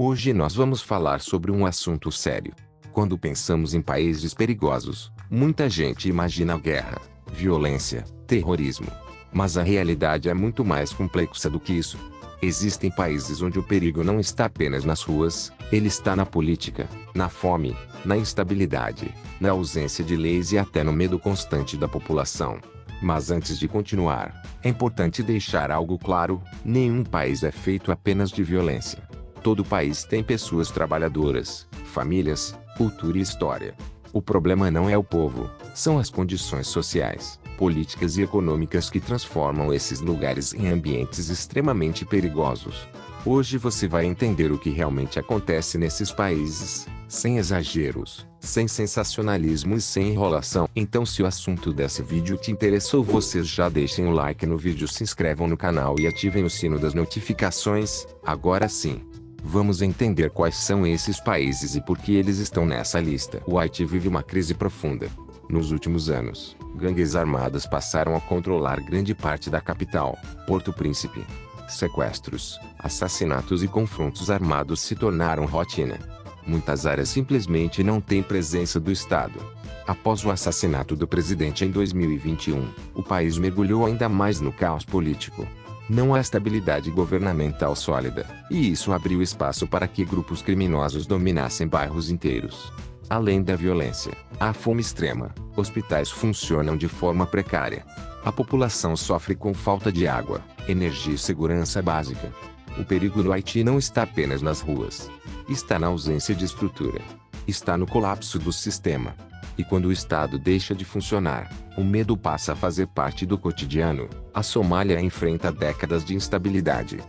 Hoje nós vamos falar sobre um assunto sério. Quando pensamos em países perigosos, muita gente imagina guerra, violência, terrorismo. Mas a realidade é muito mais complexa do que isso. Existem países onde o perigo não está apenas nas ruas, ele está na política, na fome, na instabilidade, na ausência de leis e até no medo constante da população. Mas antes de continuar, é importante deixar algo claro: nenhum país é feito apenas de violência. Todo país tem pessoas trabalhadoras, famílias, cultura e história. O problema não é o povo, são as condições sociais, políticas e econômicas que transformam esses lugares em ambientes extremamente perigosos. Hoje você vai entender o que realmente acontece nesses países, sem exageros, sem sensacionalismo e sem enrolação. Então, se o assunto desse vídeo te interessou, vocês já deixem o like no vídeo, se inscrevam no canal e ativem o sino das notificações. Agora sim, vamos entender quais são esses países e por que eles estão nessa lista. O Haiti vive uma crise profunda. Nos últimos anos, gangues armadas passaram a controlar grande parte da capital, Porto Príncipe. Sequestros, assassinatos e confrontos armados se tornaram rotina. Muitas áreas simplesmente não têm presença do Estado. Após o assassinato do presidente em 2021, o país mergulhou ainda mais no caos político. Não há estabilidade governamental sólida, e isso abriu espaço para que grupos criminosos dominassem bairros inteiros. Além da violência, há fome extrema, hospitais funcionam de forma precária. A população sofre com falta de água, energia e segurança básica. O perigo no Haiti não está apenas nas ruas. Está na ausência de estrutura. Está no colapso do sistema. E quando o Estado deixa de funcionar, o medo passa a fazer parte do cotidiano. A Somália enfrenta décadas de instabilidade.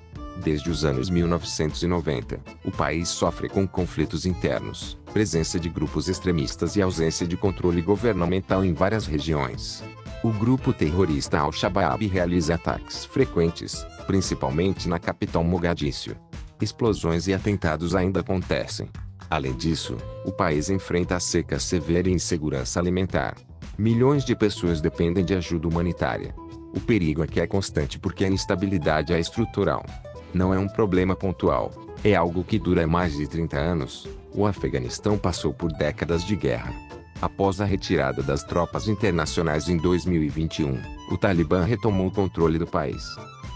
Desde os anos 1990, o país sofre com conflitos internos, presença de grupos extremistas e ausência de controle governamental em várias regiões. O grupo terrorista Al-Shabaab realiza ataques frequentes, principalmente na capital Mogadíscio. Explosões e atentados ainda acontecem. Além disso, o país enfrenta a seca severa e insegurança alimentar. Milhões de pessoas dependem de ajuda humanitária. O perigo aqui é constante porque a instabilidade é estrutural. Não é um problema pontual, é algo que dura mais de 30 anos. O Afeganistão passou por décadas de guerra. Após a retirada das tropas internacionais em 2021, o Talibã retomou o controle do país.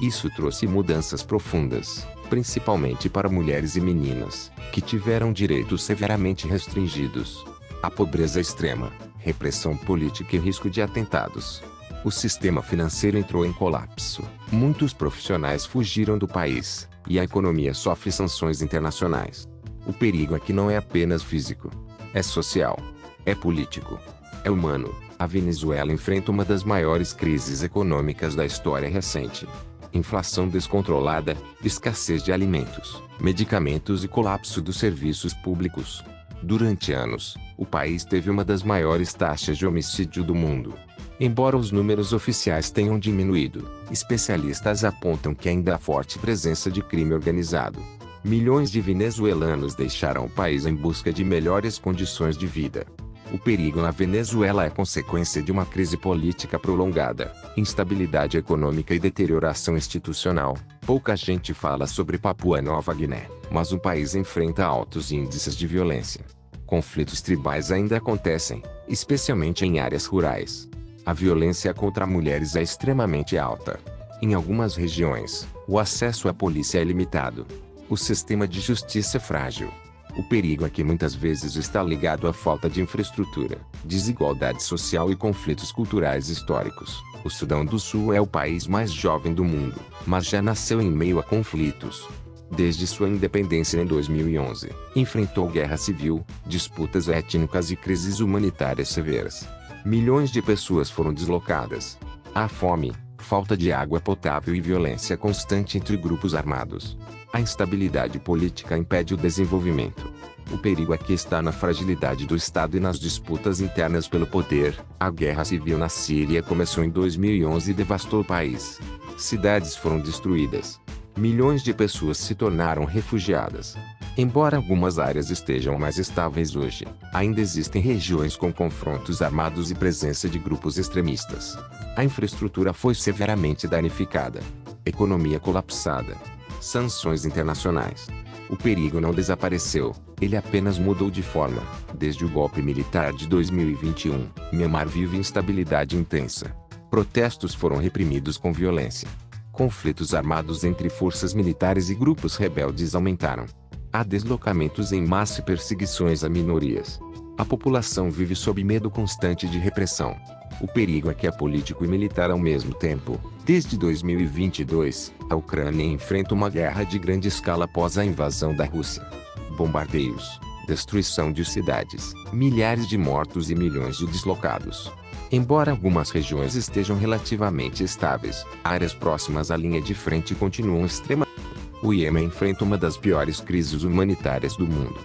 Isso trouxe mudanças profundas, principalmente para mulheres e meninas, que tiveram direitos severamente restringidos. A pobreza extrema, repressão política e risco de atentados. O sistema financeiro entrou em colapso. Muitos profissionais fugiram do país, e a economia sofre sanções internacionais. O perigo aqui não é apenas físico. É social. É político. É humano. A Venezuela enfrenta uma das maiores crises econômicas da história recente. Inflação descontrolada, escassez de alimentos, medicamentos e colapso dos serviços públicos. Durante anos, o país teve uma das maiores taxas de homicídio do mundo. Embora os números oficiais tenham diminuído, especialistas apontam que ainda há forte presença de crime organizado. Milhões de venezuelanos deixaram o país em busca de melhores condições de vida. O perigo na Venezuela é consequência de uma crise política prolongada, instabilidade econômica e deterioração institucional. Pouca gente fala sobre Papua Nova Guiné, mas o país enfrenta altos índices de violência. Conflitos tribais ainda acontecem, especialmente em áreas rurais. A violência contra mulheres é extremamente alta. Em algumas regiões, o acesso à polícia é limitado. O sistema de justiça é frágil. O perigo aqui muitas vezes está ligado à falta de infraestrutura, desigualdade social e conflitos culturais históricos. O Sudão do Sul é o país mais jovem do mundo, mas já nasceu em meio a conflitos. Desde sua independência em 2011, enfrentou guerra civil, disputas étnicas e crises humanitárias severas. Milhões de pessoas foram deslocadas. Há fome, falta de água potável e violência constante entre grupos armados. A instabilidade política impede o desenvolvimento. O perigo aqui está na fragilidade do Estado e nas disputas internas pelo poder. A guerra civil na Síria começou em 2011 e devastou o país. Cidades foram destruídas. Milhões de pessoas se tornaram refugiadas. Embora algumas áreas estejam mais estáveis hoje, ainda existem regiões com confrontos armados e presença de grupos extremistas. A infraestrutura foi severamente danificada. Economia colapsada. Sanções internacionais. O perigo não desapareceu, ele apenas mudou de forma. Desde o golpe militar de 2021, Myanmar vive instabilidade intensa. Protestos foram reprimidos com violência. Conflitos armados entre forças militares e grupos rebeldes aumentaram. Há deslocamentos em massa e perseguições a minorias. A população vive sob medo constante de repressão. O perigo é que é político e militar ao mesmo tempo. Desde 2022, a Ucrânia enfrenta uma guerra de grande escala após a invasão da Rússia. Bombardeios, destruição de cidades, milhares de mortos e milhões de deslocados. Embora algumas regiões estejam relativamente estáveis, áreas próximas à linha de frente continuam extremamente. O Iêmen enfrenta uma das piores crises humanitárias do mundo.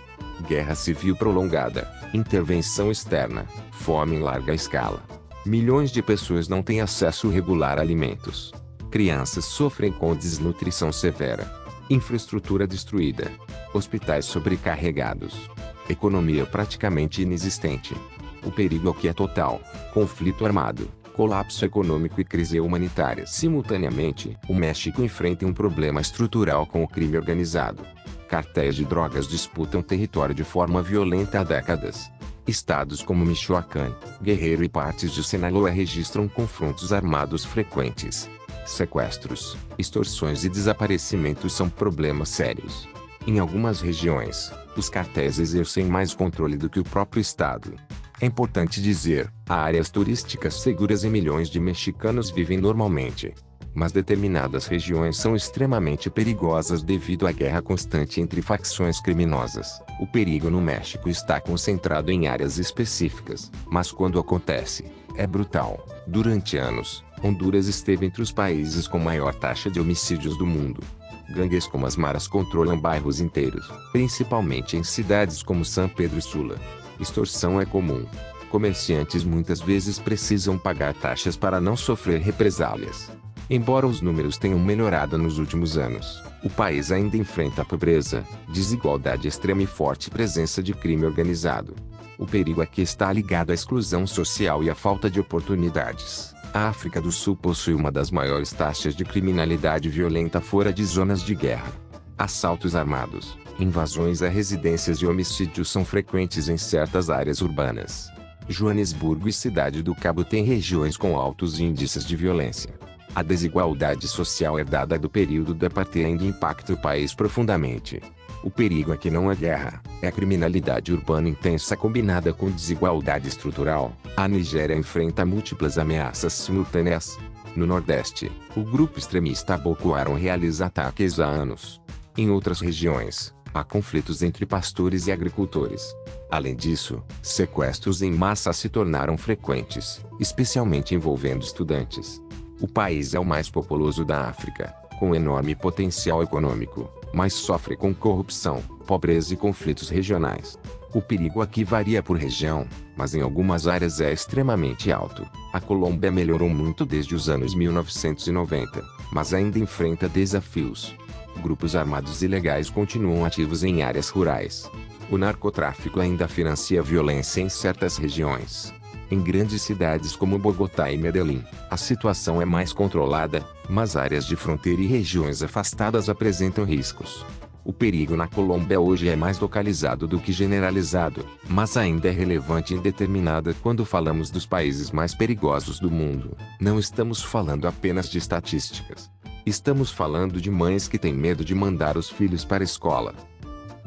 Guerra civil prolongada, intervenção externa, fome em larga escala. Milhões de pessoas não têm acesso regular a alimentos. Crianças sofrem com desnutrição severa. Infraestrutura destruída. Hospitais sobrecarregados. Economia praticamente inexistente. O perigo aqui é total. Conflito armado, colapso econômico e crise humanitária. Simultaneamente, o México enfrenta um problema estrutural com o crime organizado. Cartéis de drogas disputam território de forma violenta há décadas. Estados como Michoacán, Guerreiro e partes de Sinaloa registram confrontos armados frequentes. Sequestros, extorsões e desaparecimentos são problemas sérios. Em algumas regiões, os cartéis exercem mais controle do que o próprio Estado. É importante dizer, há áreas turísticas seguras e milhões de mexicanos vivem normalmente. Mas determinadas regiões são extremamente perigosas devido à guerra constante entre facções criminosas. O perigo no México está concentrado em áreas específicas, mas quando acontece, é brutal. Durante anos, Honduras esteve entre os países com maior taxa de homicídios do mundo. Gangues como as Maras controlam bairros inteiros, principalmente em cidades como San Pedro Sula. Extorsão é comum. Comerciantes muitas vezes precisam pagar taxas para não sofrer represálias. Embora os números tenham melhorado nos últimos anos, o país ainda enfrenta a pobreza, desigualdade extrema e forte presença de crime organizado. O perigo aqui está ligado à exclusão social e à falta de oportunidades. A África do Sul possui uma das maiores taxas de criminalidade violenta fora de zonas de guerra. Assaltos armados, invasões a residências e homicídios são frequentes em certas áreas urbanas. Joanesburgo e Cidade do Cabo têm regiões com altos índices de violência. A desigualdade social herdada do período do apartheid impacta o país profundamente. O perigo aqui não é guerra, é a criminalidade urbana intensa combinada com desigualdade estrutural. A Nigéria enfrenta múltiplas ameaças simultâneas. No Nordeste, o grupo extremista Boko Haram realiza ataques há anos. Em outras regiões, há conflitos entre pastores e agricultores. Além disso, sequestros em massa se tornaram frequentes, especialmente envolvendo estudantes. O país é o mais populoso da África, com enorme potencial econômico, mas sofre com corrupção, pobreza e conflitos regionais. O perigo aqui varia por região, mas em algumas áreas é extremamente alto. A Colômbia melhorou muito desde os anos 1990, mas ainda enfrenta desafios. Grupos armados ilegais continuam ativos em áreas rurais. O narcotráfico ainda financia a violência em certas regiões. Em grandes cidades como Bogotá e Medellín, a situação é mais controlada, mas áreas de fronteira e regiões afastadas apresentam riscos. O perigo na Colômbia hoje é mais localizado do que generalizado, mas ainda é relevante e indeterminada quando falamos dos países mais perigosos do mundo. Não estamos falando apenas de estatísticas. Estamos falando de mães que têm medo de mandar os filhos para a escola.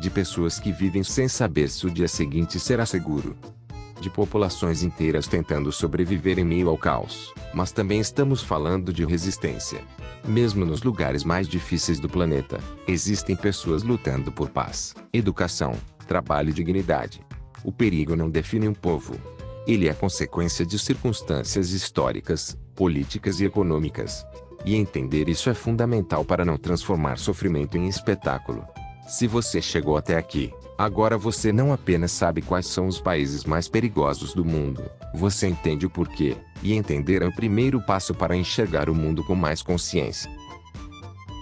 De pessoas que vivem sem saber se o dia seguinte será seguro. De populações inteiras tentando sobreviver em meio ao caos, mas também estamos falando de resistência. Mesmo nos lugares mais difíceis do planeta, existem pessoas lutando por paz, educação, trabalho e dignidade. O perigo não define um povo. Ele é consequência de circunstâncias históricas, políticas e econômicas. E entender isso é fundamental para não transformar sofrimento em espetáculo. Se você chegou até aqui, agora você não apenas sabe quais são os países mais perigosos do mundo, você entende o porquê, e entender é o primeiro passo para enxergar o mundo com mais consciência.